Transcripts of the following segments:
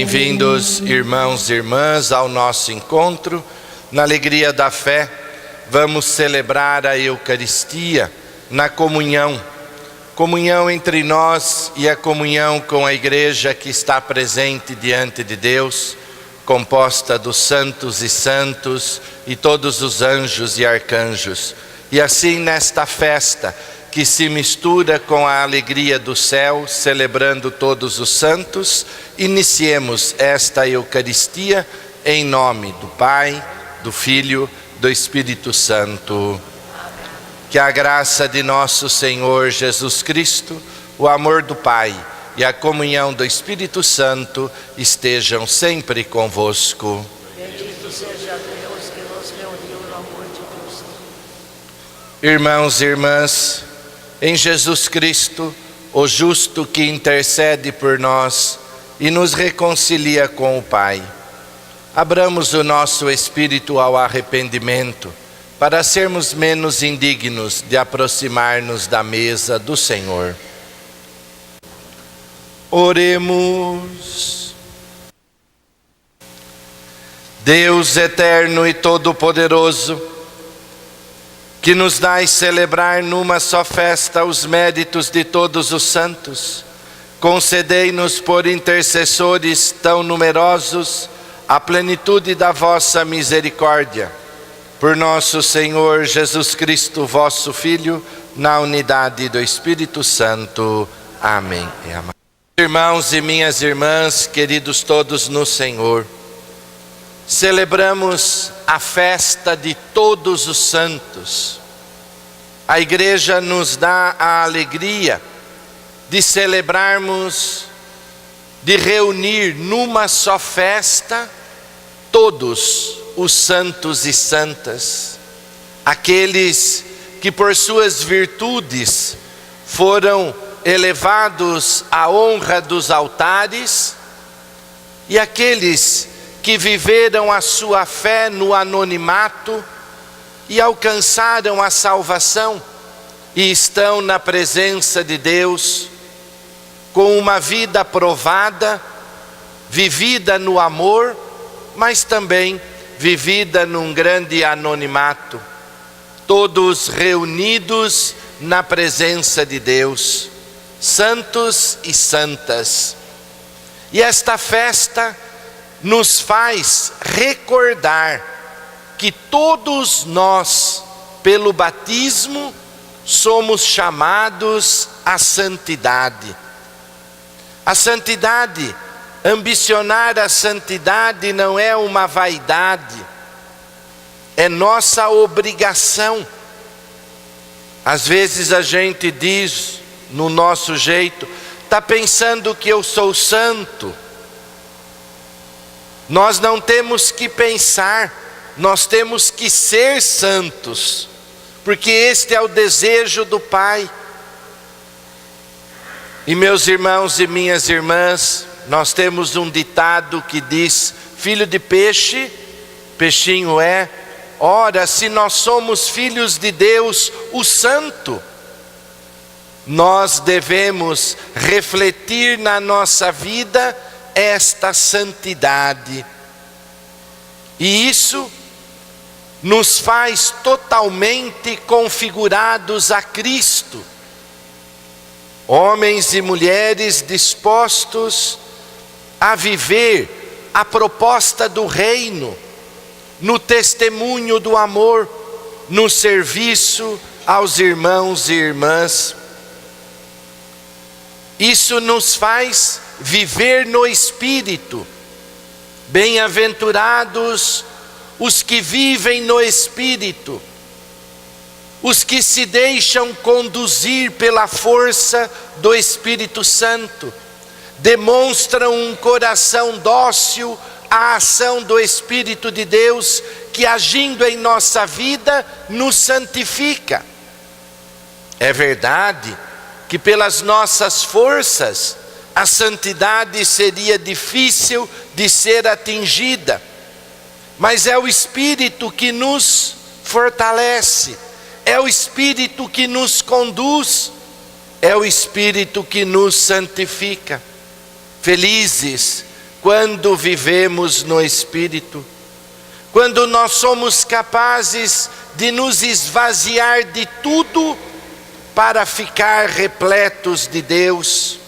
Bem-vindos, irmãos e irmãs, ao nosso encontro. Na alegria da fé, vamos celebrar a Eucaristia na comunhão. Comunhão entre nós e a comunhão com a Igreja que está presente diante de Deus, composta dos santos e todos os anjos e arcanjos. E assim, nesta festa que se mistura com a alegria do céu, celebrando todos os santos, iniciemos esta Eucaristia em nome do Pai, do Filho, do Espírito Santo. Que a graça de nosso Senhor Jesus Cristo, o amor do Pai e a comunhão do Espírito Santo estejam sempre convosco. Bendito seja Deus que nos reuniu no amor de Cristo. Irmãos e irmãs, em Jesus Cristo, o justo que intercede por nós e nos reconcilia com o Pai, abramos o nosso espírito ao arrependimento, para sermos menos indignos de aproximar-nos da mesa do Senhor. Oremos. Deus eterno e todo-poderoso, que nos dais celebrar numa só festa os méritos de todos os santos, concedei-nos por intercessores tão numerosos a plenitude da vossa misericórdia. Por nosso Senhor Jesus Cristo, vosso Filho, na unidade do Espírito Santo. Amém. Irmãos e minhas irmãs, queridos todos no Senhor, celebramos a festa de todos os santos. A Igreja nos dá a alegria de celebrarmos, de reunir numa só festa todos os santos e santas, aqueles que por suas virtudes foram elevados à honra dos altares e aqueles que viveram a sua fé no anonimato e alcançaram a salvação e estão na presença de Deus com uma vida provada, vivida no amor, mas também vivida num grande anonimato, todos reunidos na presença de Deus, santos e santas. E esta festa nos faz recordar que todos nós, pelo batismo, somos chamados à santidade. A santidade, ambicionar a santidade não é uma vaidade, é nossa obrigação. Às vezes a gente diz, no nosso jeito, está pensando que eu sou santo. Nós não temos que pensar, nós temos que ser santos, porque este é o desejo do Pai. E meus irmãos e minhas irmãs, nós temos um ditado que diz: filho de peixe, peixinho é. Ora, se nós somos filhos de Deus, o Santo, nós devemos refletir na nossa vida esta santidade. E isso nos faz totalmente configurados a Cristo. Homens e mulheres dispostos a viver a proposta do reino, no testemunho do amor, no serviço aos irmãos e irmãs. Isso nos faz viver no Espírito. Bem-aventurados os que vivem no Espírito, os que se deixam conduzir pela força do Espírito Santo, demonstram um coração dócil à ação do Espírito de Deus, que agindo em nossa vida, nos santifica. É verdade que pelas nossas forças, a santidade seria difícil de ser atingida, mas é o Espírito que nos fortalece, é o Espírito que nos conduz, é o Espírito que nos santifica. Felizes quando vivemos no Espírito, quando nós somos capazes de nos esvaziar de tudo para ficar repletos de Deus.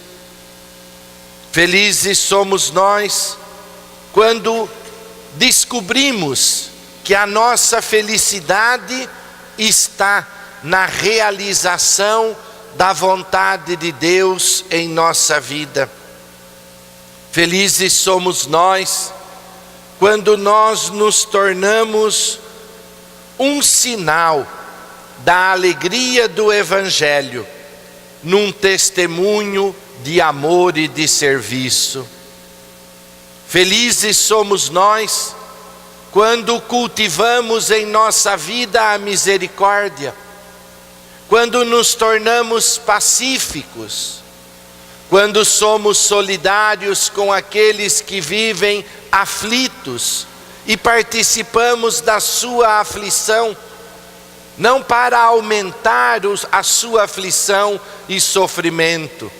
Felizes somos nós quando descobrimos que a nossa felicidade está na realização da vontade de Deus em nossa vida. Felizes somos nós quando nós nos tornamos um sinal da alegria do Evangelho, num testemunho de amor e de serviço. Felizes somos nós quando cultivamos em nossa vida a misericórdia, quando nos tornamos pacíficos, quando somos solidários com aqueles que vivem aflitos e participamos da sua aflição, não para aumentar a sua aflição e sofrimento,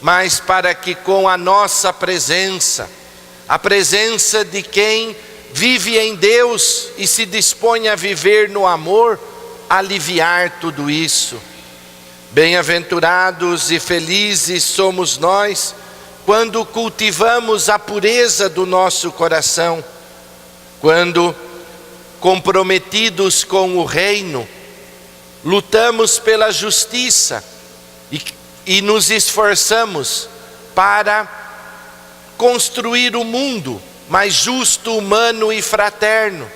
mas para que com a nossa presença, a presença de quem vive em Deus e se dispõe a viver no amor, aliviar tudo isso. Bem-aventurados e felizes somos nós quando cultivamos a pureza do nosso coração, quando, comprometidos com o reino, lutamos pela justiça e nos esforçamos para construir um mundo mais justo, humano e fraterno,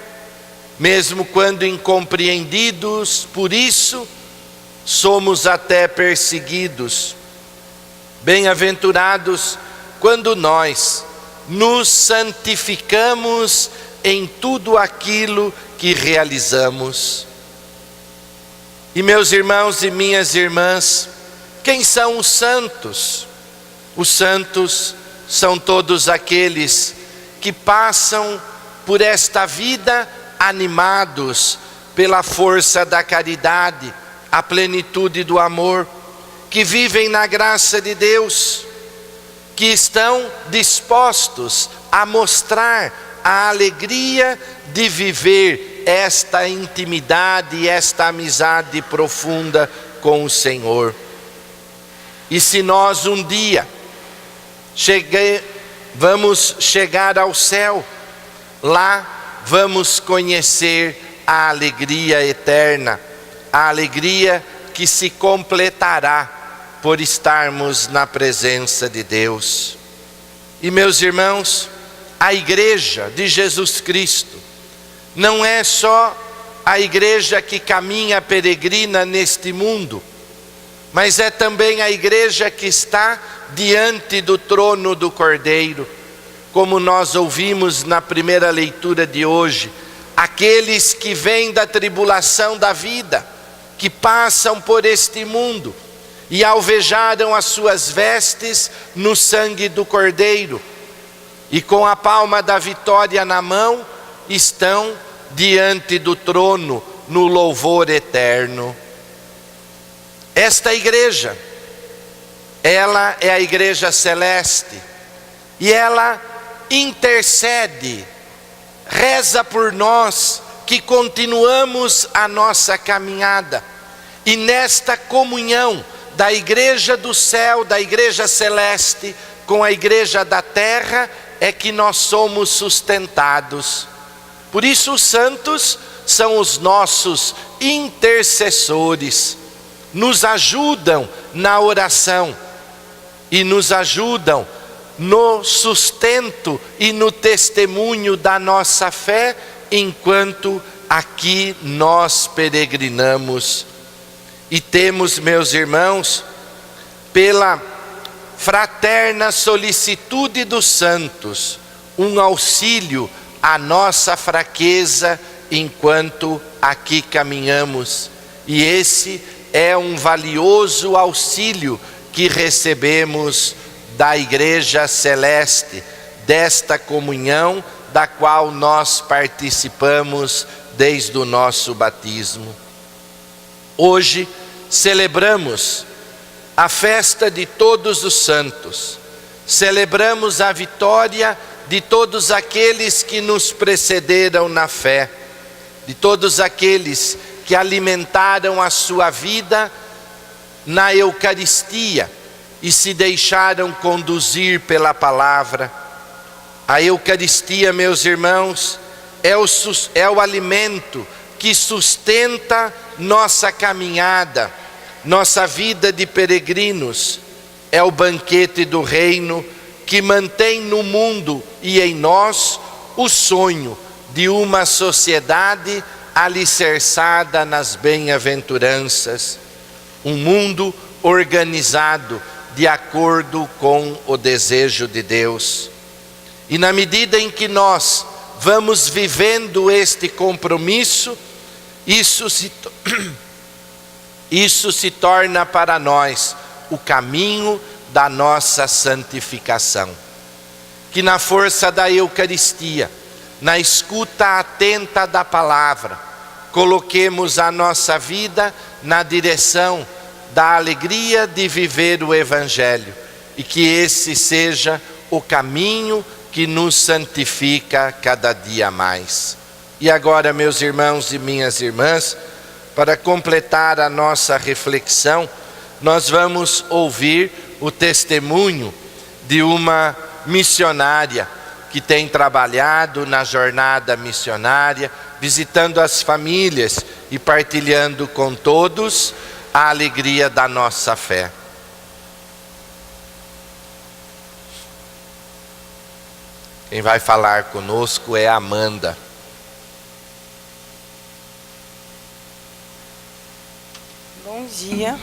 mesmo quando incompreendidos por isso, somos até perseguidos. Bem-aventurados quando nós nos santificamos em tudo aquilo que realizamos. E meus irmãos e minhas irmãs, quem são os santos? Os santos são todos aqueles que passam por esta vida animados pela força da caridade, a plenitude do amor, que vivem na graça de Deus, que estão dispostos a mostrar a alegria de viver esta intimidade e esta amizade profunda com o Senhor. E se nós um dia vamos chegar ao céu, lá vamos conhecer a alegria eterna, a alegria que se completará por estarmos na presença de Deus. E meus irmãos, a igreja de Jesus Cristo não é só a igreja que caminha peregrina neste mundo, mas é também a igreja que está diante do trono do Cordeiro, como nós ouvimos na primeira leitura de hoje, aqueles que vêm da tribulação da vida, que passam por este mundo e alvejaram as suas vestes no sangue do Cordeiro, e com a palma da vitória na mão, estão diante do trono no louvor eterno. Esta igreja, ela é a igreja celeste, e ela intercede, reza por nós que continuamos a nossa caminhada, e nesta comunhão da igreja do céu, da igreja celeste, com a igreja da terra, é que nós somos sustentados. Por isso os santos são os nossos intercessores, nos ajudam na oração e nos ajudam no sustento e no testemunho da nossa fé, enquanto aqui nós peregrinamos. E temos, meus irmãos, pela fraterna solicitude dos santos, um auxílio à nossa fraqueza enquanto aqui caminhamos. E esse é um valioso auxílio que recebemos da Igreja Celeste, desta comunhão da qual nós participamos desde o nosso batismo. Hoje celebramos a festa de todos os santos, celebramos a vitória de todos aqueles que nos precederam na fé, de todos aqueles que alimentaram a sua vida na Eucaristia e se deixaram conduzir pela palavra. A Eucaristia, meus irmãos, é o alimento que sustenta nossa caminhada, nossa vida de peregrinos. É o banquete do reino que mantém no mundo e em nós o sonho de uma sociedade alicerçada nas bem-aventuranças, um mundo organizado de acordo com o desejo de Deus. E na medida em que nós vamos vivendo este compromisso, isso se torna para nós o caminho da nossa santificação. Que na força da Eucaristia, na escuta atenta da palavra, coloquemos a nossa vida na direção da alegria de viver o Evangelho, e que esse seja o caminho que nos santifica cada dia mais. E agora, meus irmãos e minhas irmãs, para completar a nossa reflexão, nós vamos ouvir o testemunho de uma missionária que tem trabalhado na jornada missionária, visitando as famílias e partilhando com todos a alegria da nossa fé. Quem vai falar conosco é a Amanda. Bom dia.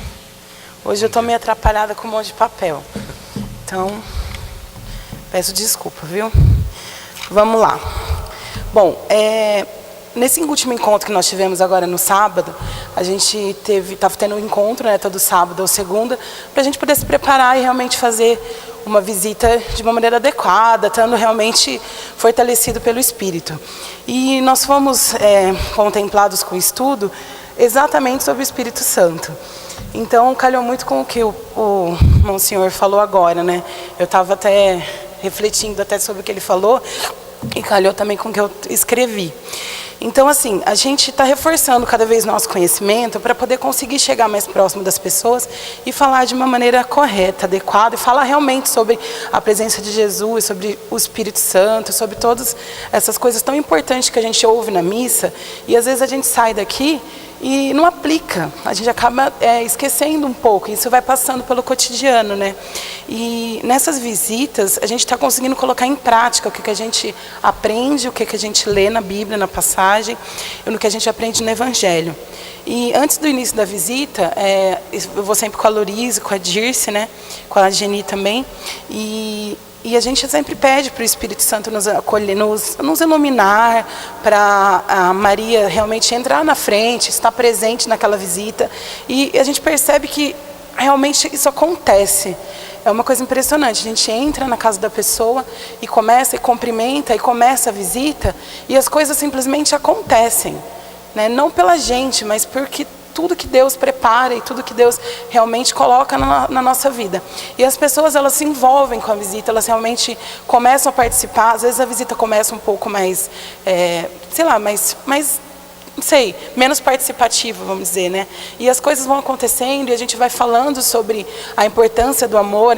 Hoje eu estou meio atrapalhada com um monte de papel. Então, peço desculpa, viu? Vamos lá. Bom, nesse último encontro que nós tivemos agora no sábado, a gente estava tendo um encontro, né, todo sábado ou segunda, para a gente poder se preparar e realmente fazer uma visita de uma maneira adequada, estando realmente fortalecido pelo Espírito. E nós fomos contemplados com o estudo exatamente sobre o Espírito Santo. Então, calhou muito com o que o Monsenhor falou agora, né? Eu estava até refletindo até sobre o que ele falou, e calhou também com o que eu escrevi. Então, assim, a gente está reforçando cada vez nosso conhecimento para poder conseguir chegar mais próximo das pessoas e falar de uma maneira correta, adequada, e falar realmente sobre a presença de Jesus, sobre o Espírito Santo, sobre todas essas coisas tão importantes que a gente ouve na missa, e às vezes a gente sai daqui e não aplica, a gente acaba esquecendo um pouco, isso vai passando pelo cotidiano, né? E nessas visitas a gente está conseguindo colocar em prática o que a gente aprende, o que a gente lê na Bíblia, na passagem, e no que a gente aprende no Evangelho. E antes do início da visita, eu vou sempre com a Lorise, com a Dirce, né? Com a Geni também, e a gente sempre pede para o Espírito Santo nos acolher, nos iluminar, para a Maria realmente entrar na frente, estar presente naquela visita. E a gente percebe que realmente isso acontece. É uma coisa impressionante. A gente entra na casa da pessoa e começa, e cumprimenta, e começa a visita, e as coisas simplesmente acontecem, né? Não pela gente, mas porque tudo que Deus prepara e tudo que Deus realmente coloca na nossa vida. E as pessoas, elas se envolvem com a visita, elas realmente começam a participar. Às vezes a visita começa um pouco mais, não sei, menos participativa, vamos dizer, né? E as coisas vão acontecendo e a gente vai falando sobre a importância do amor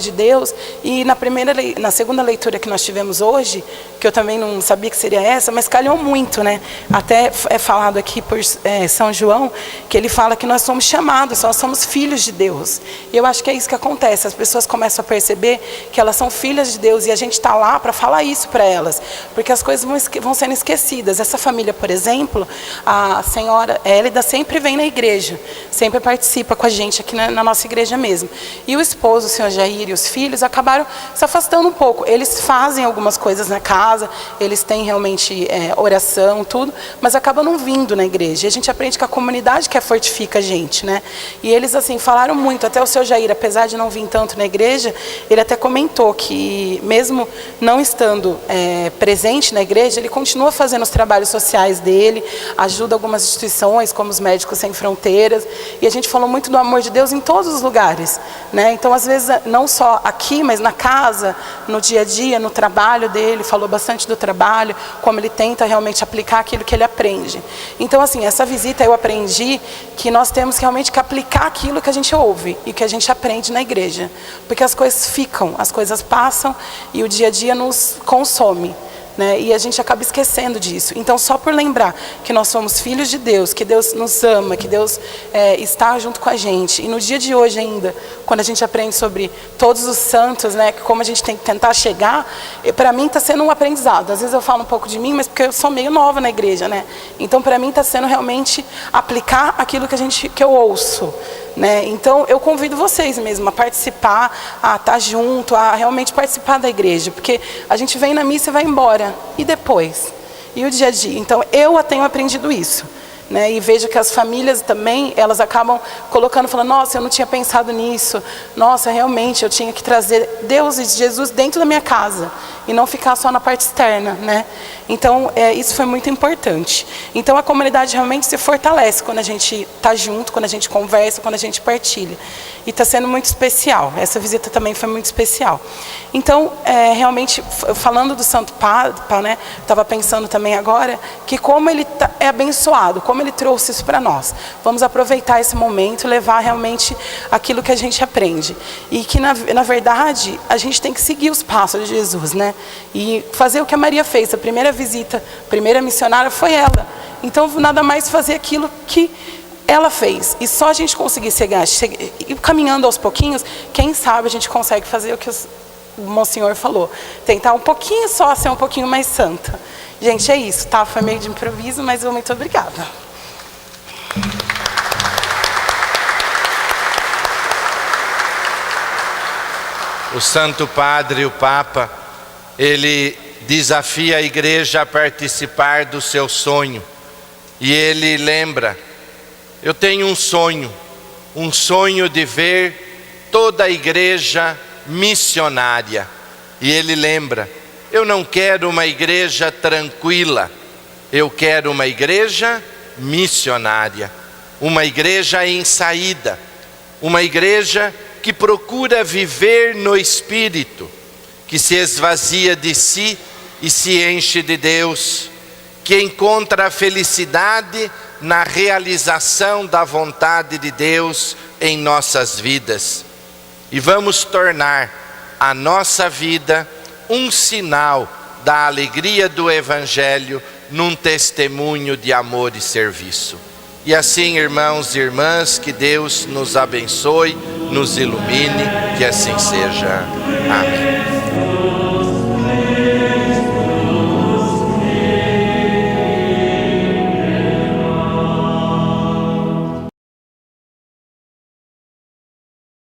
de Deus. E na segunda leitura que nós tivemos hoje, que eu também não sabia que seria essa, mas calhou muito, né? Até é falado aqui por São João, que ele fala que nós somos chamados, nós somos filhos de Deus. E eu acho que é isso que acontece, as pessoas começam a perceber que elas são filhas de Deus, e a gente está lá para falar isso para elas, porque as coisas vão sendo esquecidas. Essa família, por exemplo, a senhora Hélida sempre vem na igreja, sempre participa com a gente aqui na nossa igreja mesmo. E o esposo, o senhor Jair, e os filhos acabaram se afastando um pouco. Eles fazem algumas coisas na casa, eles têm realmente oração, tudo, mas acabam não vindo na igreja. E a gente aprende que a comunidade que fortifica a gente, né? E eles, assim, falaram muito. Até o senhor Jair, apesar de não vir tanto na igreja, ele até comentou que, mesmo não estando presente na igreja, ele continua fazendo os trabalhos sociais dele, dele, ajuda algumas instituições, como os Médicos Sem Fronteiras, e a gente falou muito do amor de Deus em todos os lugares, né? Então, às vezes, não só aqui, mas na casa, no dia a dia, no trabalho dele, falou bastante do trabalho, como ele tenta realmente aplicar aquilo que ele aprende. Então, assim, essa visita eu aprendi que nós temos realmente que aplicar aquilo que a gente ouve e que a gente aprende na igreja, porque as coisas ficam, as coisas passam e o dia a dia nos consome, né? E a gente acaba esquecendo disso. Então, só por lembrar que nós somos filhos de Deus, que Deus nos ama, que Deus está junto com a gente, e no dia de hoje ainda, quando a gente aprende sobre todos os santos, né, como a gente tem que tentar chegar, para mim está sendo um aprendizado. Às vezes eu falo um pouco de mim, mas porque eu sou meio nova na igreja, né? Então, para mim está sendo realmente aplicar aquilo que eu ouço, né? Então, eu convido vocês mesmo a participar, a estar junto, a realmente participar da igreja, porque a gente vem na missa e vai embora, e depois? E o dia a dia? Então, eu tenho aprendido isso, né? E vejo que as famílias também, elas acabam colocando, falando, nossa, eu não tinha pensado nisso, nossa, realmente, eu tinha que trazer Deus e Jesus dentro da minha casa, e não ficar só na parte externa, né? Então, isso foi muito importante. Então, a comunidade realmente se fortalece quando a gente está junto, quando a gente conversa, quando a gente partilha. E está sendo muito especial. Essa visita também foi muito especial. Então, realmente, falando do Santo Papa, né? Estava pensando também agora que como ele é abençoado, como ele trouxe isso para nós. Vamos aproveitar esse momento e levar realmente aquilo que a gente aprende. E que, na verdade, a gente tem que seguir os passos de Jesus, né? E fazer o que a Maria fez. A primeira visita, a primeira missionária foi ela. Então, nada mais fazer aquilo que ela fez. E só a gente conseguir ir caminhando aos pouquinhos, quem sabe a gente consegue fazer o que o Monsenhor falou. Tentar um pouquinho só ser um pouquinho mais santa. Gente, é isso, tá? Foi meio de improviso, mas muito obrigada. O Santo Padre, o Papa, ele desafia a igreja a participar do seu sonho. E ele lembra, eu tenho um sonho de ver toda a igreja missionária. E ele lembra, eu não quero uma igreja tranquila, eu quero uma igreja missionária, uma igreja em saída, uma igreja que procura viver no Espírito, que se esvazia de si e se enche de Deus, que encontra a felicidade na realização da vontade de Deus em nossas vidas. E vamos tornar a nossa vida um sinal da alegria do Evangelho, num testemunho de amor e serviço. E assim, irmãos e irmãs, que Deus nos abençoe, nos ilumine, que assim seja. Amém.